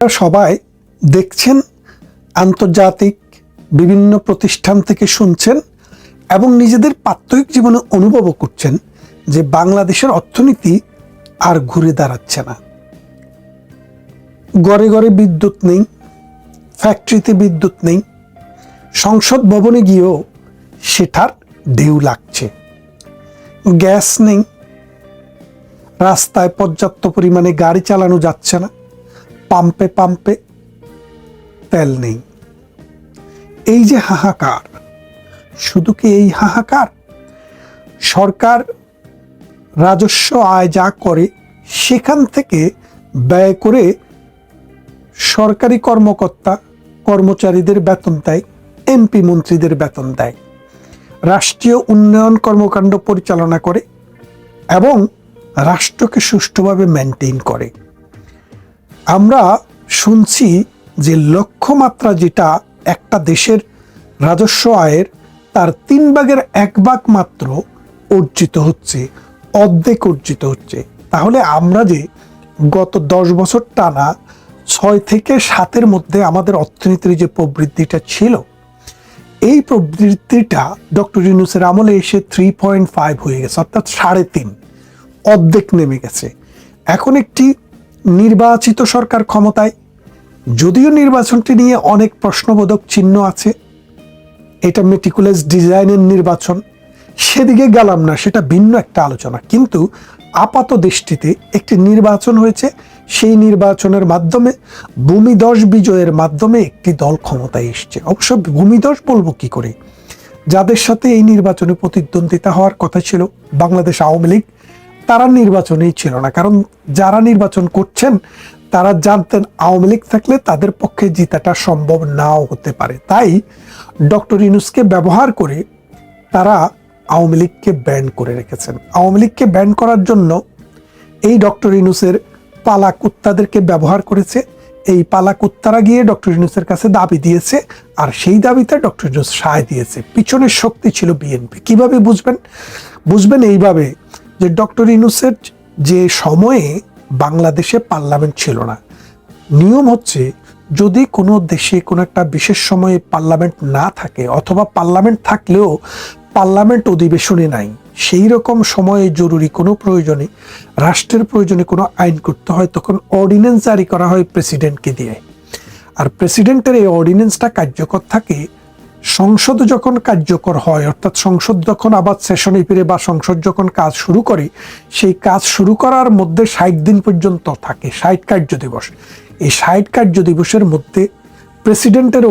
সবাই দেখছেন, আন্তর্জাতিক বিভিন্ন প্রতিষ্ঠান থেকে শুনছেন এবং নিজেদের প্রাত্যহিক জীবনে অনুভবও করছেন যে বাংলাদেশের অর্থনীতি আর ঘুরে দাঁড়াচ্ছে না। ঘরে ঘরে বিদ্যুৎ নেই, ফ্যাক্টরিতে বিদ্যুৎ নেই, সংসদ ভবনে গিয়েও সেটার ঢেউ লাগছে। গ্যাস নেই, রাস্তায় পর্যাপ্ত পরিমাণে গাড়ি চালানো যাচ্ছে না, পাম্পে পাম্পে তেল নেই। এই যে হাহাকার, শুধু কি এই হাহাকার? সরকার রাজস্ব আয় যা করে সেখান থেকে ব্যয় করে সরকারি কর্মকর্তা কর্মচারীদের বেতন দেয়, এমপি মন্ত্রীদের বেতন দেয়, রাষ্ট্রীয় উন্নয়ন কর্মকাণ্ড পরিচালনা করে এবং রাষ্ট্রকে সুষ্ঠুভাবে মেনটেন করে। আমরা শুনছি যে লক্ষ্যমাত্রা যেটা একটা দেশের রাজস্ব আয়ের, তার 1/3 মাত্র অর্জিত হচ্ছে, অর্ধেক অর্জিত হচ্ছে। তাহলে আমরা যে গত 10 বছর টানা 6 থেকে 7-এর মধ্যে আমাদের অর্থনীতির যে প্রবৃদ্ধিটা ছিল, এই প্রবৃদ্ধিটা ডক্টর ইউনূসের আমলে এসে 3.5 হয়ে গেছে, অর্থাৎ 3.5, অর্ধেক নেমে গেছে। এখন একটি নির্বাচিত সরকার ক্ষমতায়, যদিও নির্বাচনটি নিয়ে অনেক প্রশ্নবোধক চিহ্ন আছে, এটা মেটিকুলাস ডিজাইনের নির্বাচন, সেদিকে গেলাম না, সেটা ভিন্ন একটা আলোচনা। কিন্তু আপাত দৃষ্টিতে একটি নির্বাচন হয়েছে, সেই নির্বাচনের মাধ্যমে ভূমিধস বিজয়ের মাধ্যমে একটি দল ক্ষমতায় এসছে। অবশ্য ভূমিধস বলবো কি করে, যাদের সাথে এই নির্বাচনে প্রতিদ্বন্দ্বিতা হওয়ার কথা ছিল, বাংলাদেশ আওয়ামী লীগ, তারা নির্বাচনেই ছিল না। কারণ যারা নির্বাচন করছেন তারা জানতেন আওয়ামী লীগ থাকলে তাদের পক্ষে জিতাটা সম্ভব নাও হতে পারে। তাই ডক্টর ইউনূসকে ব্যবহার করে তারা আওয়ামী লীগকে ব্যান করে রেখেছেন। আওয়ামী লীগকে ব্যান করার জন্য এই ডক্টর ইউনূসের পালা কুত্তাদেরকে ব্যবহার করেছে। এই পালা কুত্তারা গিয়ে ডক্টর ইউনূসের কাছে দাবি দিয়েছে, আর সেই দাবিতে ডক্টর ইউনূস সায় দিয়েছে। পিছনের শক্তি ছিল বিএনপি। কিভাবে বুঝবেন এইভাবে যে ডক্টর ইউনূসের যে সময়ে বাংলাদেশে পার্লামেন্ট ছিল না। নিয়ম হচ্ছে, যদি কোনো দেশে কোনো একটা বিশেষ সময়ে পার্লামেন্ট না থাকে, অথবা পার্লামেন্ট থাকলেও পার্লামেন্ট অধিবেশনে নাই, সেই রকম সময়ে জরুরি কোনো প্রয়োজনে, রাষ্ট্রের প্রয়োজনে কোনো আইন করতে হয়, তখন অর্ডিন্যান্স জারি করা হয় প্রেসিডেন্টকে দিয়ে। আর প্রেসিডেন্টের এই অর্ডিন্যান্সটা কার্যকর থাকে সংসদ যখন কার্যকর হয়, অর্থাৎ সংসদ যখন আবার সেশনে ফিরে বা সংসদ যখন কাজ শুরু করে, সেই কাজ শুরু করার মধ্যে 60 দিন পর্যন্ত থাকে, 60 কার্য দিবস। এই 60 কার্য দিবসের মধ্যে প্রেসিডেন্টের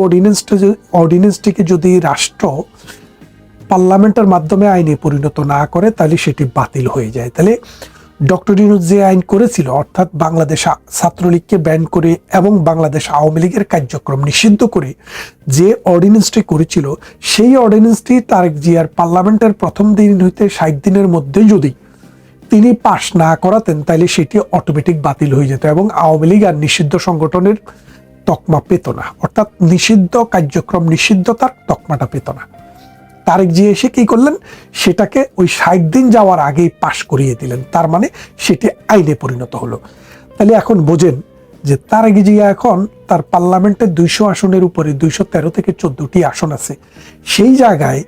অর্ডিন্যান্সটিকে যদি রাষ্ট্র পার্লামেন্টের মাধ্যমে আইনে পরিণত না করে, তাহলে সেটি বাতিল হয়ে যায়। তাহলে ডক্টর ইউনূস যে আইন করেছিল, অর্থাৎ বাংলাদেশ ছাত্রলীগকে ব্যান করে এবং বাংলাদেশ আওয়ামী লীগের কার্যক্রম নিষিদ্ধ করে যে অর্ডিন্যান্সটি করেছিল, সেই অর্ডিন্যান্সটি তারেক জিয়ার পার্লামেন্টের প্রথম দিন হইতে 60 দিনের মধ্যে যদি তিনি পাশ না করাতেন, তাহলে সেটি অটোমেটিক বাতিল হয়ে যেত এবং আওয়ামী লীগ আর নিষিদ্ধ সংগঠনের তকমা পেত না, অর্থাৎ নিষিদ্ধ কার্যক্রম, নিষিদ্ধতার তকমাটা পেত না। তারেক জিয়া এসে কি করলেন, সেটাকে ওই 60 দিন যাওয়ার আগেই পাশ করিয়ে দিলেন। তার মানে সেটি আইনে পরিণত হলো। তাহলে এখন বোঝেন যে তারেক জিয়া এখন তার পার্লামেন্টের 200 আসনের উপরে 213 থেকে 14টি আসন আছে। সেই জায়গায়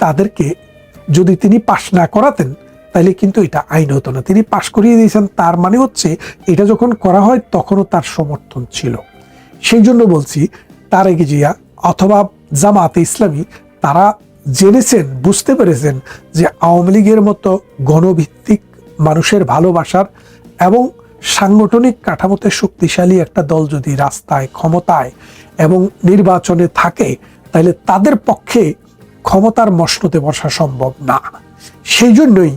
তাদেরকে যদি তিনি পাশ না করাতেন, তাহলে কিন্তু এটা আইন হতো না। তিনি পাশ করিয়ে দিয়েছেন, তার মানে হচ্ছে এটা যখন করা হয় তখনও তার সমর্থন ছিল। সেই জন্য বলছি, তারেক জিয়া অথবা জামাতে ইসলামী তারা জেনেছেন, বুঝতে পেরেছেন যে আওয়ামী লীগের মতো গণভিত্তিক মানুষের ভালোবাসার এবং সাংগঠনিক কাঠামোতে শক্তিশালী একটা দল যদি রাস্তায়, ক্ষমতায় এবং নির্বাচনে থাকে, তাহলে তাদের পক্ষে ক্ষমতার মসনদে বসা সম্ভব না। সেই জন্যই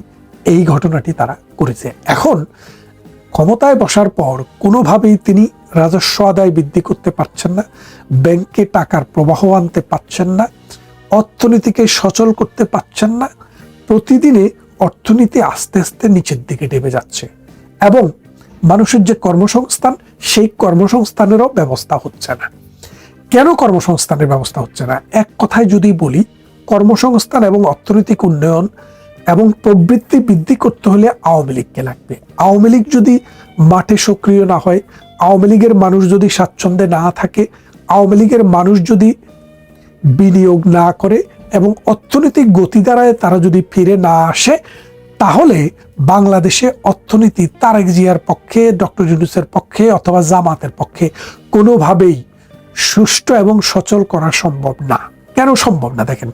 এই ঘটনাটি তারা করেছে। এখন ক্ষমতায় বসার পর কোনোভাবেই তিনি রাজস্ব আদায় বৃদ্ধি করতে পারছেন না, ব্যাংকে টাকার প্রবাহ আনতে পারছেন না, অর্থনীতিকে সচল করতে পারছেন না। প্রতিদিনে অর্থনীতি আস্তে আস্তে নিচের দিকে নেমে যাচ্ছে এবং মানুষের যে কর্মসংস্থান, সেই কর্মসংস্থানেরও ব্যবস্থা হচ্ছে না। কেন কর্মসংস্থানের ব্যবস্থা হচ্ছে না? এক কথায় যদি বলি, কর্মসংস্থান এবং অর্থনৈতিক উন্নয়ন এবং প্রবৃদ্ধি বৃদ্ধি করতে হলে আওয়ামী লীগকে লাগবে। আওয়ামী লীগ যদি মাঠে সক্রিয় না হয়, আওয়ামী লীগের মানুষ যদি স্বাচ্ছন্দ্যে না থাকে, আওয়ামী লীগের মানুষ যদি বিনিয়োগ না করে এবং অর্থনৈতিক গতিধারায় তারা যদি ফিরে না আসে, তাহলে বাংলাদেশে অর্থনীতি তারেক জিয়ার পক্ষে, ডক্টর ইউনূসের পক্ষে অথবা জামাতের পক্ষে কোনোভাবেই সুষ্ঠু এবং সচল করা সম্ভব না। কেন সম্ভব না? দেখেন,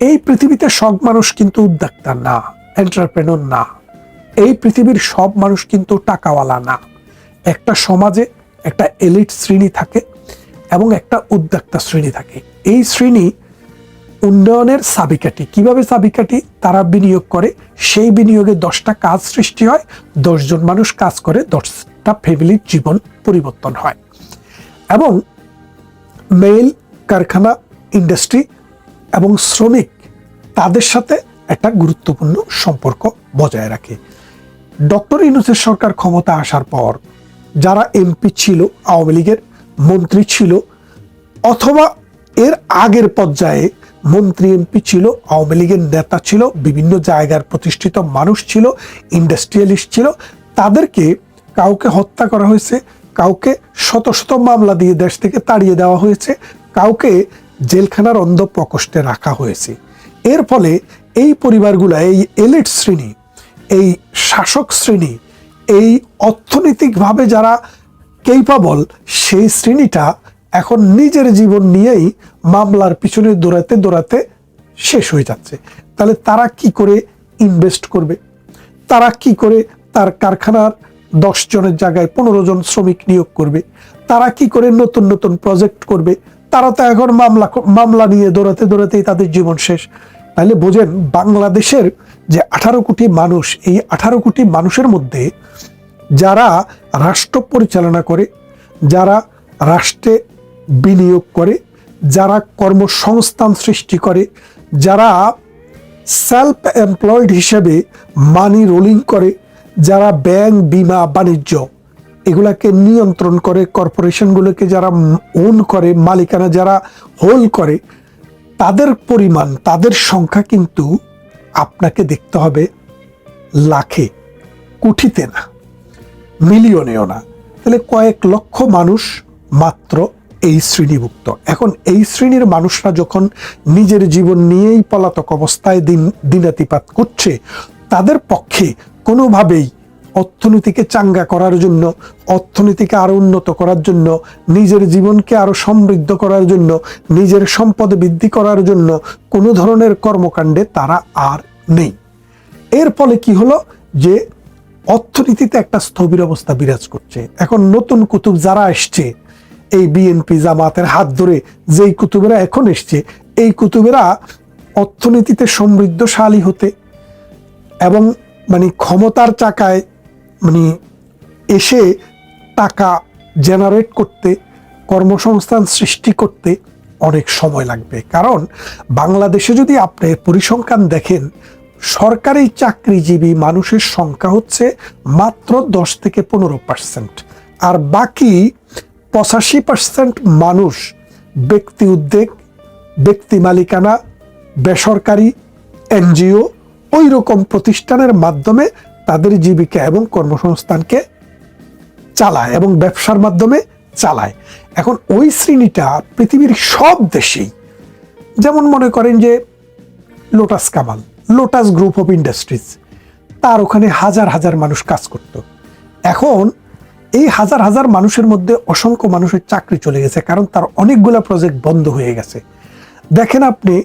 এই পৃথিবীতে সব মানুষ কিন্তু উদ্যোক্তা না, এন্টারপ্রেনর না। এই পৃথিবীর সব মানুষ কিন্তু টাকাওয়ালা না। একটা সমাজে একটা এলিট শ্রেণী থাকে এবং একটা উদ্যোক্তা শ্রেণী থাকে। এই শ্রেণী উন্নয়নের চাবিকাঠি। কিভাবে চাবিকাঠি? তারা বিনিয়োগ করে, সেই বিনিয়োগে 10টা কাজ সৃষ্টি হয়, 10 জন মানুষ কাজ করে, 10টা ফ্যামিলির জীবন পরিবর্তন হয়। এবং মেইল, কারখানা, ইন্ডাস্ট্রি এবং শ্রমিক তাদের সাথে একটা গুরুত্বপূর্ণ সম্পর্ক বজায় রাখে। ডক্টর ইউনূসের সরকার ক্ষমতা আসার পর যারা এমপি ছিল, আওয়ামী লীগের মন্ত্রী ছিল, অথবা এর আগের পর্যায়ে মন্ত্রী এমপি ছিল, আওয়ামী লীগের নেতা ছিল, বিভিন্ন জায়গার প্রতিষ্ঠিত মানুষ ছিল, ইন্ডাস্ট্রিয়ালিস্ট ছিল, তাদেরকে কাউকে হত্যা করা হয়েছে, কাউকে শত শত মামলা দিয়ে দেশ থেকে তাড়িয়ে দেওয়া হয়েছে, কাউকে জেলখানার অন্ধ প্রকোষ্ঠে রাখা হয়েছে। এর ফলে এই পরিবারগুলো, এই এলিট শ্রেণী, এই শাসক শ্রেণী, এই অর্থনৈতিকভাবে যারা কেপাবল, সেই শ্রেণীটা এখন নিজের জীবন নিয়েই মামলার পিছনে দৌড়াতে দৌড়াতে শেষ হয়ে যাচ্ছে। তাহলে তারা কি করে ইনভেস্ট করবে? তারা কি করে তার কারখানার 10 জনের জায়গায় 15 জন শ্রমিক নিয়োগ করবে? তারা কি করে নতুন নতুন প্রজেক্ট করবে? তারা তো এখন মামলা নিয়ে দৌড়াতে দৌড়াতেই তাদের জীবন শেষ। তাহলে বোঝেন, বাংলাদেশের যে 18 কোটি মানুষ, এই 18 কোটি মানুষের মধ্যে যারা রাষ্ট্র পরিচালনা করে, যারা রাষ্ট্রে বিনিয়োগ করে, যারা কর্মসংস্থান সৃষ্টি করে, যারা সেলফ এমপ্লয়েড হিসেবে মানি রোলিং করে, যারা ব্যাংক, বিমা, বাণিজ্য এগুলাকে নিয়ন্ত্রণ করে, কর্পোরেশনগুলোকে যারা ওন করে, মালিকানা যারা হোল্ড করে, তাদের পরিমাণ, তাদের সংখ্যা কিন্তু আপনাকে দেখতে হবে লাখে, কোটিতে না, মিলিয়নেও না। তাহলে কয়েক লক্ষ মানুষ মাত্র এই শ্রেণীভুক্ত। এখন এই শ্রেণীর মানুষরা যখন নিজের জীবন নিয়েই পলাতক অবস্থায় দিনাতিপাত করছে, তাদের পক্ষে কোনোভাবেই অর্থনীতিকে চাঙ্গা করার জন্য, অর্থনীতিকে আরো উন্নত করার জন্য, নিজের জীবনকে আরো সমৃদ্ধ করার জন্য, নিজের সম্পদ বৃদ্ধি করার জন্য কোনো ধরনের কর্মকাণ্ডে তারা আর নেই। এর ফলে কি হলো যে অর্থনীতিতে একটা স্থবির অবস্থা বিরাজ করছে। এখন নতুন কুতুব যারা এসছে, এই বিএনপি জামাতের হাত ধরে যেই কুতুবেরা এখন এসছে, এই কুতুবেরা অর্থনীতিতে সমৃদ্ধশালী হতে এবং ক্ষমতার চাকায় এসে টাকা জেনারেট করতে, কর্মসংস্থান সৃষ্টি করতে অনেক সময় লাগবে। কারণ বাংলাদেশে যদি আপনি পরিসংখ্যান দেখেন, সরকারি চাকরিজীবী মানুষের সংখ্যা হচ্ছে মাত্র 10 থেকে 15%, আর বাকি 85% মানুষ ব্যক্তি উদ্যোগ, ব্যক্তি মালিকানা, বেসরকারি, এনজিও, ওই রকম প্রতিষ্ঠানের মাধ্যমে তাদের জীবিকা এবং কর্মসংস্থানকে চালায় এবং ব্যবসার মাধ্যমে চালায়। এখন ওই শ্রেণীটা পৃথিবীর সব দেশেই, যেমন মনে করেন যে lotus Kamal, lotus group of industries, তার ওখানে হাজার হাজার মানুষ কাজ করত। এখন এই হাজার হাজার মানুষের মধ্যে অসংখ্য মানুষের চাকরি চলে গেছে, কারণ তার অনেকগুলা প্রজেক্ট বন্ধ হয়ে গেছে। দেখেন আপনি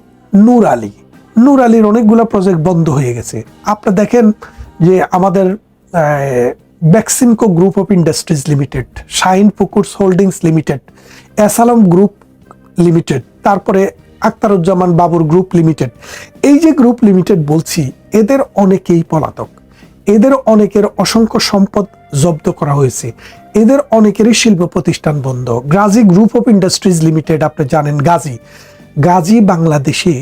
নূর আলীর অনেকগুলা প্রজেক্ট বন্ধ হয়ে গেছে। আপনি দেখেন যে আমাদের Beximco group of industries limited, Shahin পুকুরস holdings limited, S Alam group limited, তারপরে আখতারুজ্জামান বাবুর গ্রুপ লিমিটেড, এই যে গ্রুপ লিমিটেড বলছি, এদের অনেকেই পলাতক, এদের অনেকের অসংখ্য সম্পদ জব্দ করা হয়েছে, এদের অনেকেরই শিল্প প্রতিষ্ঠান বন্ধ। Gazi group of industries limited, আপনি জানেন গাজী বাংলাদেশে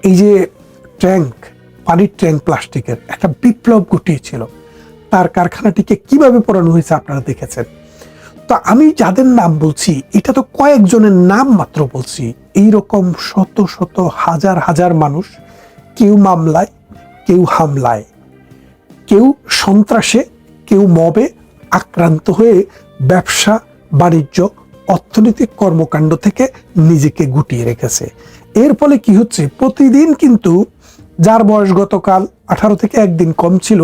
এই যে ট্যাঙ্ক, পানির ট্যাঙ্ক প্লাস্টিকের একটা বিপ্লব ঘটিয়েছিল। তার কারখানাটিকে কিভাবে পোড়ানো হয়েছে আপনারা দেখেছেন। তো আমি যাদের নাম বলছি, এটা তো কয়েকজনের নাম মাত্র বলছি। এইরকম শত শত হাজার হাজার মানুষ, কেউ মামলায়, কেউ হামলায়, কেউ সন্ত্রাসে, কেউ মবে, আক্রান্ত হয়ে ব্যবসা বাণিজ্য অর্থনৈতিক কর্মকাণ্ড থেকে নিজেকে গুটিয়ে রেখেছে। এর ফলে কি হচ্ছে, প্রতিদিন কিন্তু যার বয়স গতকাল 18 থেকে একদিন কম ছিল,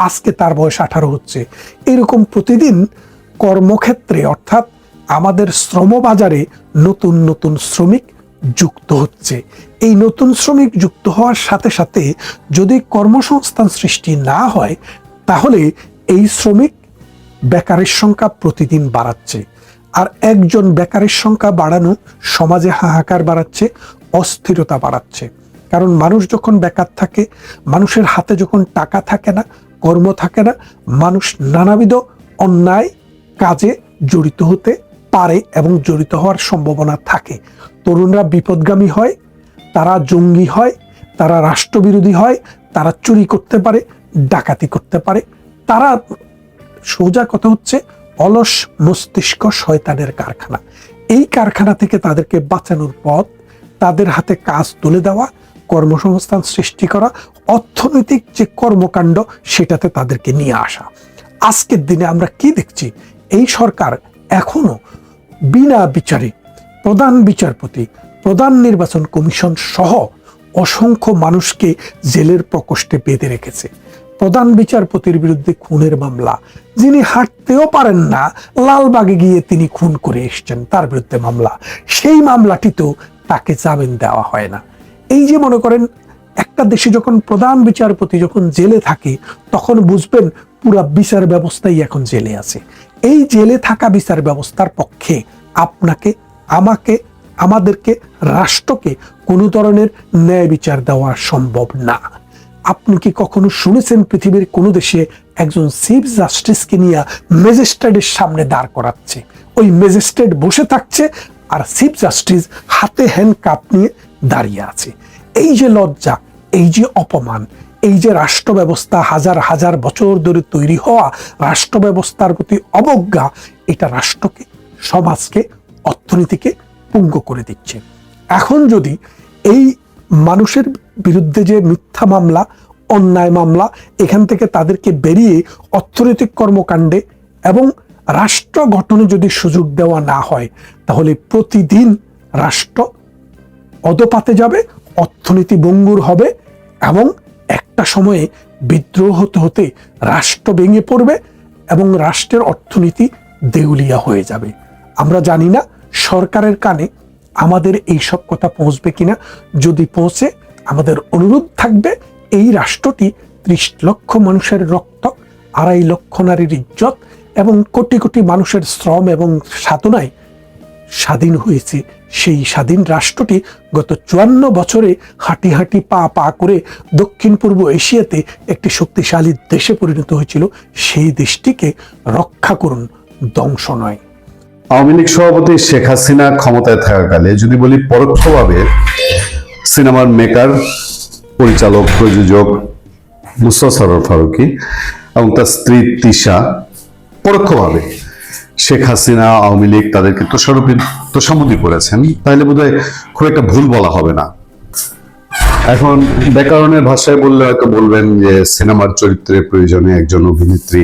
আজকে তার বয়স 18 হচ্ছে। এরকম প্রতিদিন কর্মক্ষেত্রে অর্থাৎ আমাদের শ্রমবাজারে নতুন নতুন শ্রমিক যুক্ত হচ্ছে। এই নতুন শ্রমিক যুক্ত হওয়ার সাথে সাথে যদি কর্মসংস্থান সৃষ্টি না হয়, তাহলে এই শ্রমিক বেকারের সংখ্যা প্রতিদিন বাড়াচ্ছে। আর একজন বেকারের সংখ্যা বাড়ানো সমাজে হাহাকার বাড়াচ্ছে, অস্থিরতা বাড়াচ্ছে। কারণ মানুষ যখন বেকার থাকে, মানুষের হাতে যখন টাকা থাকে না, কর্ম থাকে না, মানুষ নানাবিধ অন্যায় কাজে জড়িত হতে পারে এবং জড়িত হওয়ার সম্ভাবনা থাকে। তরুণরা বিপদগামী হয়, তারা জঙ্গি হয়, তারা রাষ্ট্রবিরোধী হয়, তারা চুরি করতে পারে, ডাকাতি করতে পারে। তারা, সোজা কথা হচ্ছে, অলস মস্তিষ্ক শয়তানের কারখানা। এই কারখানা থেকে তাদেরকে বাঁচানোর পথ তাদের হাতে কাজ তুলে দেওয়া, কর্মসংস্থান সৃষ্টি করা, অর্থনৈতিক যে কর্মকাণ্ড সেটাতে তাদেরকে নিয়ে আসা। আজকের দিনে আমরা কি দেখছি, এই সরকার এখনো বিনা বিচারে প্রধান বিচারপতি, প্রধান নির্বাচন কমিশন সহ অসংখ্য মানুষকে জেলের প্রকোষ্ঠে বেঁধে রেখেছে। প্রধান বিচারপতির বিরুদ্ধে খুনের মামলা, যিনি হাঁটতেও পারেন না, লালবাগে গিয়ে তিনি খুন করে এসছেন, তার বিরুদ্ধে মামলা, সেই মামলাটিতেও তাকে জামিন দেওয়া হয় না। এই যে মনে করেন, একটা দেশে যখন প্রধান বিচারপতি যখন জেলে থাকে, তখন বুঝবেন পুরা বিচার ব্যবস্থাই এখন জেলে আছে। এই জেলে থাকা বিচার ব্যবস্থার পক্ষে আপনাকে, আমাকে, আমাদেরকে, রাষ্ট্রকে কোনো ধরনের ন্যায় বিচার দেওয়া সম্ভব না। আপনি কি কখনো শুনেছেন পৃথিবীর কোনো দেশে একজন চিফ জাস্টিসকে নিয়ে ম্যাজিস্ট্রেটের সামনে দাঁড় করাচ্ছে, ওই ম্যাজিস্ট্রেট বসে থাকছে আর চিফ জাস্টিস হাতে হ্যান্ড কাপ নিয়ে দাঁড়িয়ে আছে? এই যে লজ্জা, এই যে অপমান, এই যে রাষ্ট্র ব্যবস্থা হাজার হাজার বছর ধরে তৈরি হওয়া রাষ্ট্র ব্যবস্থার প্রতি অবজ্ঞা, এটা রাষ্ট্রকে, সমাজকে, অর্থনীতিকে পঙ্গু করে দিচ্ছে। এখন যদি এই মানুষের বিরুদ্ধে যে মিথ্যা মামলা, অন্যায় মামলা, এখান থেকে তাদেরকে বেরিয়ে অর্থনৈতিক কর্মকাণ্ডে এবং রাষ্ট্র গঠনে যদি সুযোগ দেওয়া না হয়, তাহলে প্রতিদিন রাষ্ট্র অধপাতে যাবে, অর্থনীতি ভঙ্গুর হবে এবং একটা সময়ে বিদ্রোহ হতে হতে রাষ্ট্র ভেঙে পড়বে এবং রাষ্ট্রের অর্থনীতি দেউলিয়া হয়ে যাবে। আমরা জানি না সরকারের কানে আমাদের এই সব কথা পৌঁছবে কিনা। যদি পৌঁছে, আমাদের অনুরোধ থাকবে, এই রাষ্ট্রটি 30 লক্ষ মানুষের রক্ত, 2.5 লক্ষ নারীর ইজ্জত এবং কোটি কোটি মানুষের শ্রম এবং সাধনায় স্বাধীন হয়েছে। সেই স্বাধীন রাষ্ট্রটি গত 54 বছরে হাঁটি হাঁটি পা পা করে দক্ষিণ পূর্ব এশিয়াতে একটি শক্তিশালী দেশে পরিণত হয়েছিল। সেই দেশটিকে রক্ষা করুন, ধ্বংস নয়। আওয়ামী লীগ সভাপতি শেখ হাসিনা ক্ষমতায় থাকাকালে, যদি বলি পরোক্ষভাবে, সিনেমার মেকার, পরিচালক, প্রযোজক মুস্তাফা সরোয়ার ফারুকী এবং তার স্ত্রী তিশা পরোক্ষভাবে শেখ হাসিনা, আওয়ামী লীগ তাদেরকে তোষামোদী করেছেন, তাহলে বোধহয় খুব একটা ভুল বলা হবে না। এখন ব্যাকরণের ভাষায় বললে হয়তো বলবেন যে সিনেমার চরিত্রের প্রয়োজনে একজন অভিনেত্রী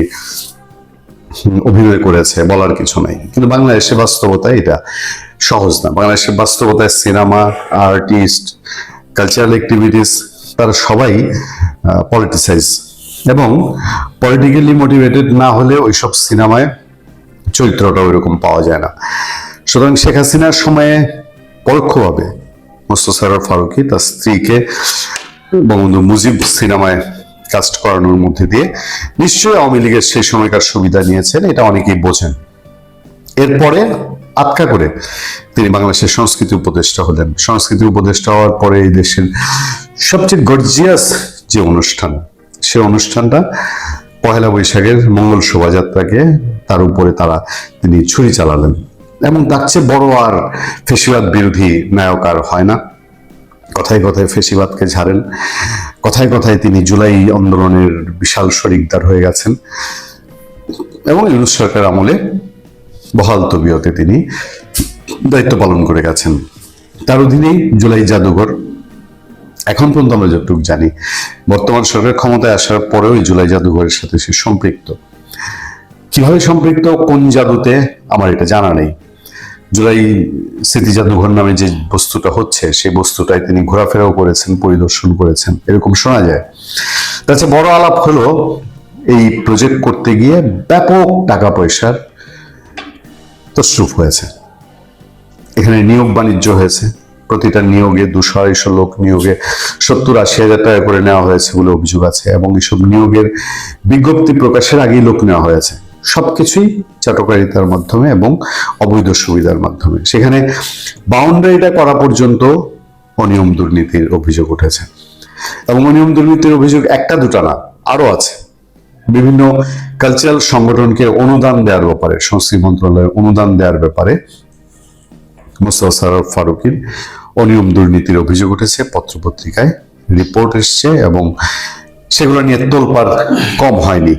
অভিনয় করেছে, বলার কিছু নাই। কিন্তু বাংলাদেশের বাস্তবতায় এটা সহজ না। বাংলাদেশের বাস্তবতায় সিনেমা, আর্টিস্ট, কালচারাল অ্যাক্টিভিটিস, তারা সবাই পলিটিসাইজ এবং পলিটিক্যালি মোটিভেটেড না হলে ওইসব সিনেমায় চরিত্রটা ওইরকম পাওয়া যায় না। সুতরাং শেখ হাসিনার সময়ে পরোক্ষভাবে মুস্তাফা সরোয়ার ফারুকী তার স্ত্রীকে বঙ্গবন্ধু মুজিব সিনেমায় কাস্ট করানোর মধ্যে দিয়ে নিশ্চয়ই আওয়ামী লীগের সেই সময়কার সুবিধা নিয়েছেন, এটা অনেকেই বোঝেন। এরপরে আটকা করে তিনি বাংলাদেশের সংস্কৃতি উপদেষ্টা হলেন। সংস্কৃতি উপদেষ্টা হওয়ার পরে এই দেশের সবচেয়ে গর্জিয়াস যে অনুষ্ঠান, সে অনুষ্ঠানটা পহেলা বৈশাখের মঙ্গল শোভাযাত্রাকে তার উপরে তিনি ছুরি চালালেন। এবং তার চেয়ে বড় আর ফেসিবাদ বিরোধী নায়ক আর হয় না। কথায় কথায় ফেসিবাদকে ঝাড়েন, কথায় কথায় তিনি জুলাই আন্দোলনের বিশাল শরিকদার হয়ে গেছেন এবং ইউনূস সরকার আমলে বহাল তবিয়তে তিনি দায়িত্ব পালন করে গেছেন। তার অধীনেই জুলাই জাদুঘর, এখন পর্যন্ত আমরা যতটুকু জানি, বর্তমান সরকার ক্ষমতায় আসার পরেও জুলাই জাদুঘরের সাথে সে সম্পৃক্ত। কিভাবে সম্পৃক্ত, কোন জাদুতে, আমার এটা জানা নেই। জুলাই স্মৃতি জাদুঘর নামে যে বস্তুটা হচ্ছে, সেই বস্তুটাই তিনি ঘোরাফেরাও করেছেন, পরিদর্শন করেছেন, এরকম শোনা যায়। তাছাড়া বড় আলাপ হলো এই প্রজেক্ট করতে গিয়ে ব্যাপক টাকা পয়সার তসরুপ হয়েছে। এখানে নিয়োগ বাণিজ্য হয়েছে, প্রতিটা নিয়োগে 200-250 লোক নিয়োগে 70-80 হাজার টাকা করে নেওয়া হয়েছে বলে অভিযোগ আছে, এবং এইসব নিয়োগের বিজ্ঞপ্তি প্রকাশের আগেই লোক নেওয়া হয়েছে। সবকিছুই চাটকারিতার মাধ্যমে এবং অবৈধ সুবিধার মাধ্যমে। সেখানে বাউন্ডারিটা করা পর্যন্ত অনিয়ম দুর্নীতির অভিযোগ উঠেছে, এবং অনিয়ম দুর্নীতির অভিযোগ একটা দুটা না, আরো আছে। বিভিন্ন কালচারাল সংগঠনকে অনুদান দেওয়ার ব্যাপারে, সংস্কৃতি মন্ত্রণালয়ের অনুদান দেওয়ার ব্যাপারে মুস্তাফা সরোয়ার ফারুকীর অনিয়ম দুর্নীতির অভিযোগ উঠেছে, পত্রপত্রিকায় রিপোর্ট এসছে, এবং সেগুলো নিয়ে তোলপাড় কম হয়নি।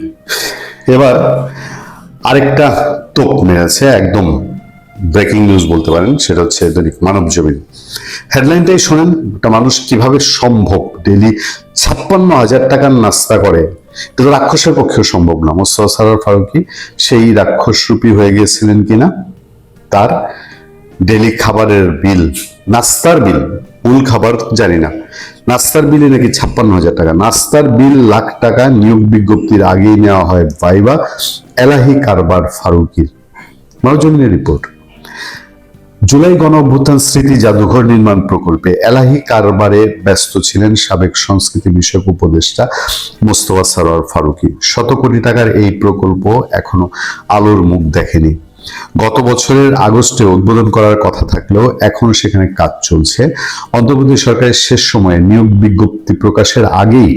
এবার আরেকটা তোপ মেরেছে, একদম ব্রেকিং নিউজ বলতে পারেন, সেটা হচ্ছে দৈনিক মানবজমিন। হেডলাইনটাই শোনেন, একটা মানুষ কিভাবে সম্ভব ডেইলি 56,000 টাকার নাস্তা করে। এটা রাক্ষসের পক্ষেও সম্ভব না। মুস্তাফা সরোয়ার ফারুকী সেই রাক্ষসরূপী হয়ে গিয়েছিলেন কিনা, তার ডেইলি খাবারের বিল, নাস্তার বিল, মূল খাবার জানি না, নাস্তার বিলে নাকি 56,000 টাকা। নাস্তার বিল লাখ টাকা। নিয়োগ বিজ্ঞপ্তির আগেই নেওয়া হয় ভাইবা। এলাহি কারবার ফারুকীর। মানবজমিনের রিপোর্ট। জুলাই গণ অভ্যুত্থান স্মৃতি জাদুঘর নির্মাণ প্রকল্পে এলাহি কারবারে ব্যস্ত ছিলেন সাবেক সংস্কৃতি বিষয়ক উপদেষ্টা মুস্তাফা সরোয়ার ফারুকী। 100 কোটি টাকার এই প্রকল্প এখনো আলোর মুখ দেখেনি। গত বছরের আগস্টে উদ্বোধন করার কথা থাকলেও এখনো সেখানে কাজ চলছে। অন্তর্বর্তী সরকারের শেষ সময়ে নিয়োগ বিজ্ঞপ্তি প্রকাশের আগেই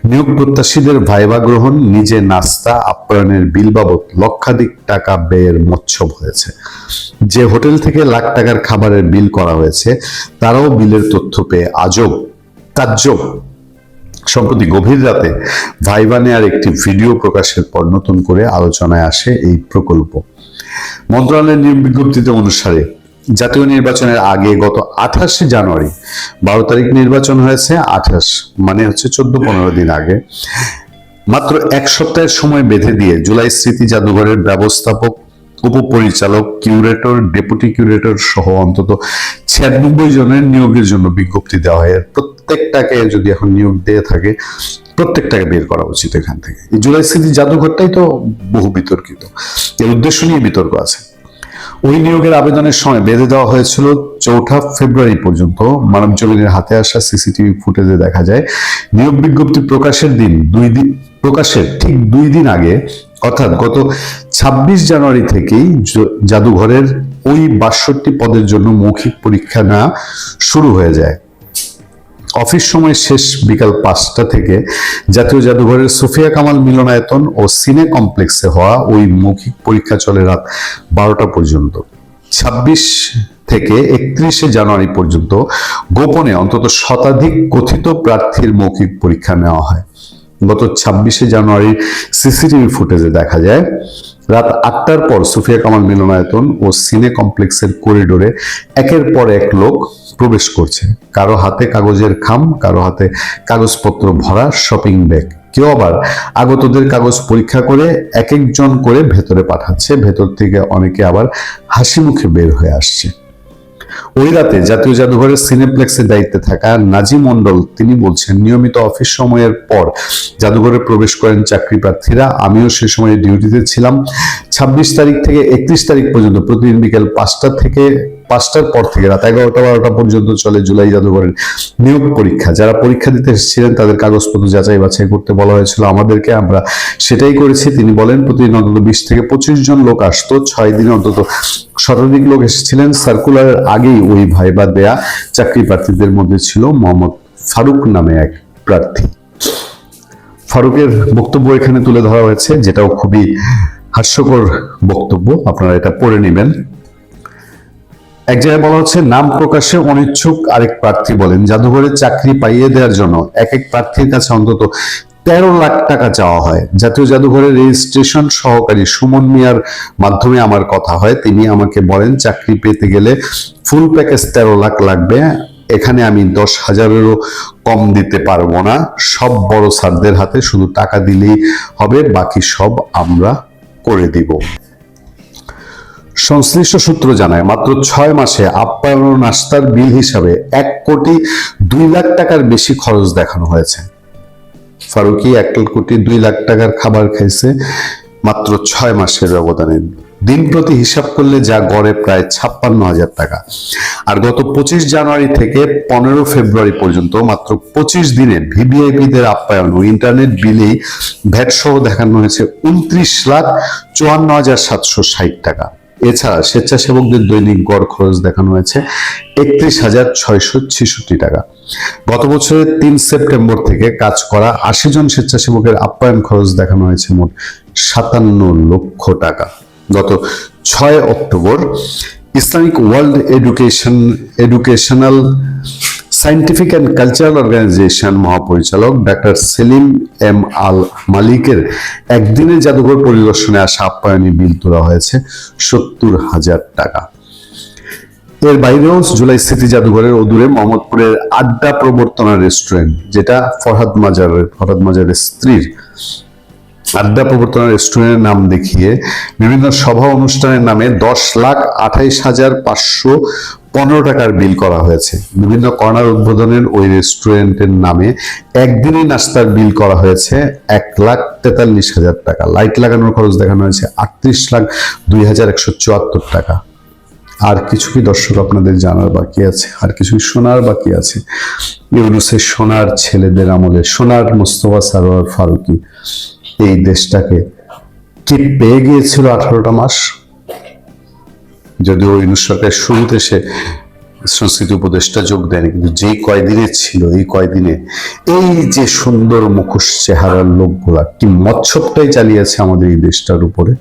নিয়োগ প্রত্যাশীদের ভাইবা গ্রহণ, নিজে নাস্তা, আপ্যায়নের বিল বাবদ লক্ষাধিক টাকা ব্যয়ের মচ্ছব হয়েছে। যে হোটেল থেকে লাখ টাকার খাবারের বিল করা হয়েছে, তারাও বিলের তথ্য পেয়ে আজব, তাজ্জব। সম্প্রতি গভীর রাতে ভাইবা নেয়ার একটি ভিডিও প্রকাশের পর নতুন করে আলোচনায় আসে এই প্রকল্প। মন্ত্রণালয়ের নিয়োগ বিজ্ঞপ্তিতে অনুসারে জাতীয় নির্বাচনের আগে গত 28 জানুয়ারি, 12 তারিখ নির্বাচন হয়েছে, 28 মানে হচ্ছে 14-15 দিন আগে, মাত্র এক সপ্তাহের সময় বেঁধে দিয়ে জুলাই স্মৃতি জাদুঘরের ব্যবস্থাপক, উপপরিচালক, কিউরেটর, ডেপুটি কিউরেটর সহ অন্তত 96 জনের নিয়োগের জন্য বিজ্ঞপ্তি দেওয়া হয়। প্রত্যেকটাকে যদি এখন নিয়োগ দিয়ে থাকে, প্রত্যেকটাকে বের করা উচিত এখান থেকে। এই জুলাই স্মৃতি জাদুঘরটাই তো বহু বিতর্কিত, এর উদ্দেশ্য নিয়ে বিতর্ক আছে। ওই নিয়োগের আবেদনের সময় বেঁধে দেওয়া হয়েছিল 4 ফেব্রুয়ারি পর্যন্ত। মানবজমিনের হাতে আসা সিসিটিভি ফুটেজে দেখা যায়, নিয়োগ বিজ্ঞপ্তি প্রকাশের ঠিক 2 দিন আগে, অর্থাৎ গত 26 জানুয়ারি থেকেই জাদুঘরের ওই 62 পদের জন্য মৌখিক পরীক্ষা নেওয়া শুরু হয়ে যায়। অফিস সময় শেষ বিকাল 5টা থেকে জাতীয় জাদুঘরের সোফিয়া কামাল মিলনায়তন ও সিনে কমপ্লেক্সে হওয়া ওই মৌখিক পরীক্ষা চলে রাত 12টা পর্যন্ত। 26 থেকে 31 জানুয়ারি পর্যন্ত গোপনে অন্তত শতাধিক কথিত প্রার্থীর মৌখিক পরীক্ষা নেওয়া হয়। গত 26 জানুয়ারি সিসিটিভি ফুটেজে দেখা যায়, রাত 8টার পর সুফিয়া কামাল মিলনায়তন ও সিনে কমপ্লেক্সের করিডোরে একের পর এক লোক প্রবেশ করছে। কারো হাতে কাগজের খাম, কারো হাতে কাগজপত্র ভরা শপিং ব্যাগ। কেউ আবার আগতদের কাগজ পরীক্ষা করে এক একজন করে ভেতরে পাঠাচ্ছে। ভেতর থেকে অনেকে আবার হাসি মুখে বের হয়ে আসছে। ওই রাতে জাতীয় জাদুঘরের সিনেপ্লেক্সের দায়িত্বে থাকা নাজি মন্ডল তিনি বলছেন, নিয়মিত অফিস সময়ের পর জাদুঘরে প্রবেশ করেন চাকরি প্রার্থীরা। আমিও সে সময় ডিউটিতে ছিলাম। 26 তারিখ থেকে 31 তারিখ পর্যন্ত প্রতিদিন বিকেল 5টার পর থেকে রাত 11টা-12টা পর্যন্ত চলে জুলাই জাদুঘরের নিয়োগ পরীক্ষা। যারা পরীক্ষা দিতে এসেছিলেন তাদের কাগজপত্র যাচাই বাছাই করতে বলা হয়েছিল আমাদেরকে, আমরা সেটাই করেছি। তিনি বলেন, প্রতিদিন অন্তত 20 থেকে 25 জন লোক আসতো। 6 দিনে অন্তত শতাধিক লোক এসেছিলেন। সার্কুলারের আগেই ওই ভাইবা দেয়া চাকরি প্রার্থীদের মধ্যে ছিল মোহাম্মদ ফারুক নামে এক প্রার্থী। ফারুকের বক্তব্য এখানে তুলে ধরা হয়েছে, যেটাও খুবই হাস্যকর বক্তব্য, আপনারা এটা পড়ে নেবেন। এক জায়গায় বলা হচ্ছে, নাম প্রকাশে অনিচ্ছুক আরেক প্রার্থী বলেন, জাদুঘরে চাকরি পাইয়ে দেওয়ার জন্য এক এক প্রার্থীর কাছে অন্তত 13 লাখ টাকা চাওয়া হয়। জাতীয় জাদুঘরের রেজিস্ট্রেশন সহকারী সুমন মিয়ার মাধ্যমে আমার কথা হয়। তিনি আমাকে বলেন, চাকরি পেতে গেলে ফুল প্যাকেজ 13 লাখ লাগবে। এখানে আমি 10,000-এরও কম দিতে পারবো না। সব বড় স্যারদের হাতে শুধু টাকা দিলেই হবে, বাকি সব আমরা করে দিব। সংশ্লিষ্ট সূত্র জানায় মাত্র 6 মাসে আপ্যায়ন ও নাস্তার বিল হিসাবে 1,02,00,000 টাকার বেশি খরচ দেখানো হয়েছে। ফারুকী 1,02,00,000 টাকার খাবার খাইছে মাত্র 6 মাসের ব্যবধানে। দিন প্রতি হিসাব করলে যা গড়ে প্রায় 56,000 টাকা। আর গত 25 জানুয়ারি থেকে 15 ফেব্রুয়ারি পর্যন্ত মাত্র 25 দিনে ভিভিআইপিদের আপ্যায়ন ও ইন্টারনেট বিলেই ভ্যাট সহ দেখানো হয়েছে 29,54,760 টাকা। এছাড়া স্বেচ্ছাসেবকদের দৈনিক গড় খরচ দেখানো হয়েছে 31,666 টাকা। গত বছরের 3 সেপ্টেম্বর থেকে কাজ করা 80 জন স্বেচ্ছাসেবকের আপ্যায়ন খরচ দেখানো হয়েছে মোট 57 লক্ষ টাকা। গত 6 October Islamic World Educational Scientific and Cultural Organization মহাপরিচালক ডাক্তার সেলিম এম আল মালিকের একদিনের জাদুঘর পরিদর্শনে আসা আপ্যায়নী বিল তোলা হয়েছে 70,000 টাকা। এর বাইরেও জুলাই স্মৃতি জাদুঘরের অদূরে মোহাম্মদপুরের আড্ডা প্রবর্তনা রেস্টুরেন্ট, যেটা ফরহাদ মাজারের স্ত্রীর, আড্ডা প্রবর্তনা রেস্টুরেন্টের নাম দেখিয়ে বিভিন্ন সভা অনুষ্ঠানের নামে 10,28,515 টাকার বিল করা হয়েছে। বিভিন্ন কর্নার উদ্বোধনের ওই রেস্টুরেন্টের নামে একদিনই নাস্তার বিল করা হয়েছে 1,43,000 টাকা। লাইট লাগানোর খরচ দেখানো হয়েছে 38,02,174 টাকা। আর কিছু কি দর্শক আপনাদের জানার বাকি আছে? আর কিছু শোনার বাকি আছে? ইউনূসের সোনার ছেলেদের আমলে সোনার মোস্তফা সরোয়ার ফারুকী এই দেশটাকে কি পেয়ে গিয়েছিল 18টা মাস। যদিও ইউনূস সরকারের শুরুতে সে সংস্কৃতি উপদেষ্টা যোগ দেয়নি, কিন্তু যেই কয়দিনে ছিল, এই কয়দিনে এই যে সুন্দর মুখোশ চেহারার লোকগুলা কি মৎসবটাই চালিয়েছে আমাদের এই দেশটার উপরে।